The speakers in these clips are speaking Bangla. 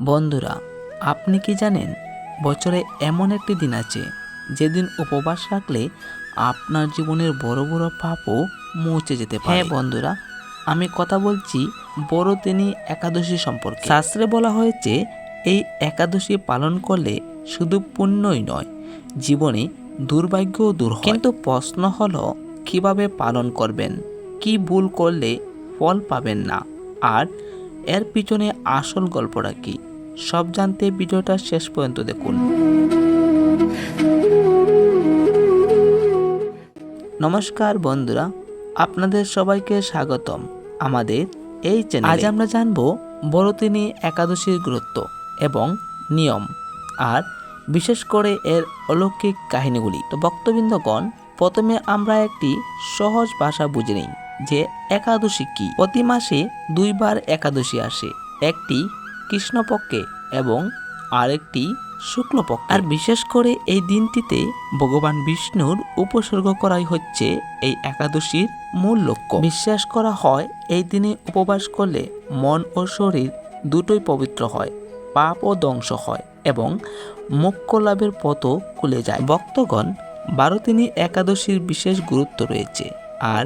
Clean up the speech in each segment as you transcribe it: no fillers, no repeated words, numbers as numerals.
বন্ধুরা, আপনি কি জানেন বছরে এমন একটি দিন আছে যেদিন উপবাস রাখলে আপনার জীবনের বড় বড় পাপও মুছে যেতে পারে। হ্যাঁ বন্ধুরা, আমি কথা বলছি বড়দিনী একাদশী সম্পর্কে। শাস্ত্রে বলা হয়েছে এই একাদশী পালন করলে শুধু পুণ্যই নয়, জীবনে দুর্ভাগ্যও দূর হয়। কিন্তু প্রশ্ন হলো কিভাবে পালন করবেন, কি ভুল করলে ফল পাবেন না, আর এর পিছনে আসল গল্পটা কি, সব জানতে ভিডিওটা শেষ পর্যন্ত দেখুন। নমস্কার বন্ধুরা, আপনাদের সবাইকে স্বাগতম আমাদের এই চ্যানেলে। আজ আমরা জানবো বড়দিনী একাদশীর গুরুত্ব এবং নিয়ম, আর বিশেষ করে এর অলৌকিক কাহিনীগুলি। তো ভক্তবৃন্দগণ, প্রথমে আমরা একটি সহজ ভাষা বুঝে নিই যে একাদশী কি। প্রতি মাসে দুইবার একাদশী আসে, একটি কৃষ্ণপক্ষে এবং আরেকটি শুক্লপক্ষে। আর বিশেষ করে এই দিনটিতে ভগবান বিষ্ণুর উপসর্গ করাই হচ্ছে এই একাদশীর মূল লক্ষ্য। বিশ্বাস করা হয় এই দিনে উপবাস করলে মন ও শরীর দুটোই পবিত্র হয়, পাপ ও ধ্বংস হয় এবং মোক্ষ লাভের পথও খুলে যায়। ভক্তগণ, বারোদিনী একাদশীর বিশেষ গুরুত্ব রয়েছে, আর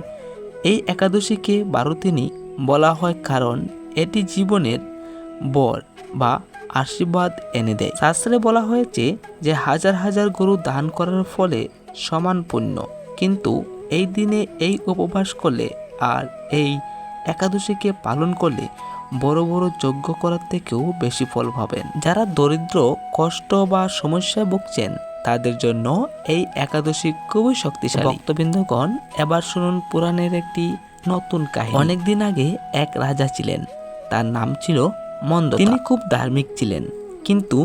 এই একাদশীকে বারোদিনী বলা হয় কারণ এটি জীবনের বর বা আশীর্বাদ এনে দেয়। শাস্ত্রে বলা হয়েছে যে হাজার হাজার গরু দান করার ফলে সমান পুণ্য, কিন্তু এই দিনে এই উপবাস করলে আর এই একাদশীকে পালন করলে বড় বড় যজ্ঞ করার থেকেও বেশি ফল পাবেন। যারা দরিদ্র, কষ্ট বা সমস্যায় ভুগছেন তাদের জন্য এই একাদশী খুবই শক্তিশালী। ভক্তবৃন্দগণ, এবার শুনুন পুরাণের একটি নতুন কাহিনী। অনেকদিন আগে এক রাজা ছিলেন, তার নাম ছিল মন্দতা। তিনি খুব ধার্মিক ছিলেন, কিন্তু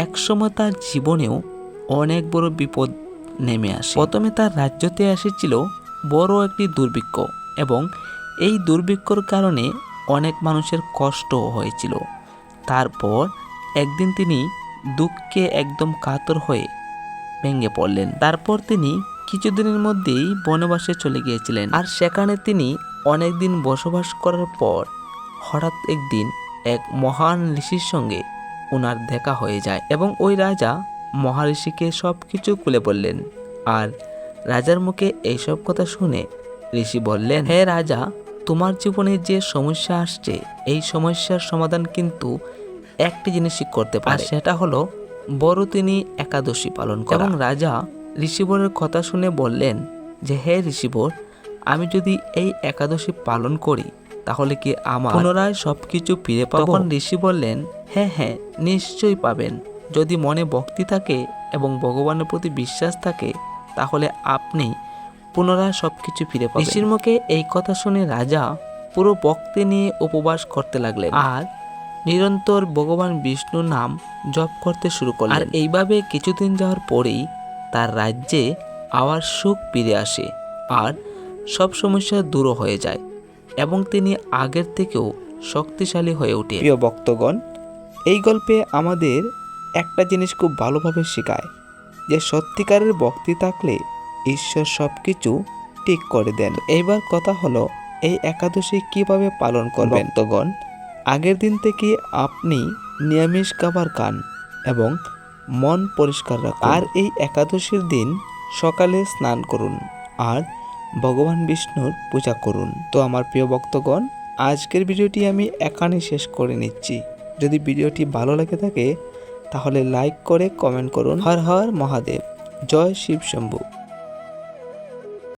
একসময় তার জীবনেও অনেক বড় বিপদ নেমে আসে। প্রথমে তার রাজ্যতে এসেছিল বড় একটি দুর্ভিক্ষ, এবং এই দুর্ভিক্ষর কারণে অনেক মানুষের কষ্ট হয়েছিল। তারপর একদিন তিনি দুঃখে একদম কাতর হয়ে ভেঙে পড়লেন। তারপর তিনি কিছুদিনের মধ্যেই বনবাসে চলে গিয়েছিলেন, আর সেখানে তিনি অনেকদিন বসবাস করার পর হঠাৎ একদিন এক মহান ঋষির সঙ্গে ওনার দেখা হয়ে যায়, এবং ওই রাজা মহাঋষিকে সব কিছু খুলে বললেন। আর রাজার মুখে এইসব কথা শুনে ঋষি বললেন, হে রাজা, তোমার জীবনে যে সমস্যা আসছে এই সমস্যার সমাধান কিন্তু একটি জিনিসই করতে পারে, সেটা হলো বড়দিনী একাদশী পালন করা। এবং রাজা ঋষিবরের কথা শুনে বললেন যে, হে ঋষিবর, আমি যদি এই একাদশী পালন করি তাহলে কি আমার পুনরায় সবকিছু ফিরে পাবো? তখন ঋষি বললেন, হ্যাঁ হ্যাঁ, নিশ্চয়ই পাবেন। যদি মনে ভক্তি থাকে এবং ভগবানের প্রতি বিশ্বাস থাকে তাহলে আপনি পুনরায় সবকিছু ফিরে পাবেন। ঋষির মুখে এই কথা শুনে রাজা পুরো ভক্তি নিয়ে উপবাস করতে লাগলেন, আর নিরন্তর ভগবান বিষ্ণুর নাম জপ করতে শুরু করলেন। আর এইভাবে কিছুদিন যাওয়ার পরেই তার রাজ্যে আবার সুখ ফিরে আসে, আর সব সমস্যা দূর হয়ে যায়, এবং তিনি আগের থেকেও শক্তিশালী হয়ে ওঠে। প্রিয় ভক্তগণ, এই গল্পে আমাদের একটা জিনিস খুব ভালোভাবে শেখায় যে সত্যিকারের ভক্তি থাকলে ঈশ্বর সব কিছু ঠিক করে দেন। এইবার কথা হলো এই একাদশী কিভাবে পালন করবেন। ভক্তগণ, আগের দিন থেকে আপনি নিরামিষ খাবার খান এবং মন পরিষ্কার রাখুন। আর এই একাদশীর দিন সকালে স্নান করুন আর ভগবান বিষ্ণুর পূজা করুন। তো আমার প্রিয় ভক্তগণ, আজকের ভিডিওটি আমি এখানে শেষ করে নিচ্ছি। যদি ভিডিওটি ভালো লেগে থাকে তাহলে লাইক করে কমেন্ট করুন। হর হর মহাদেব, জয় শিব শম্ভু।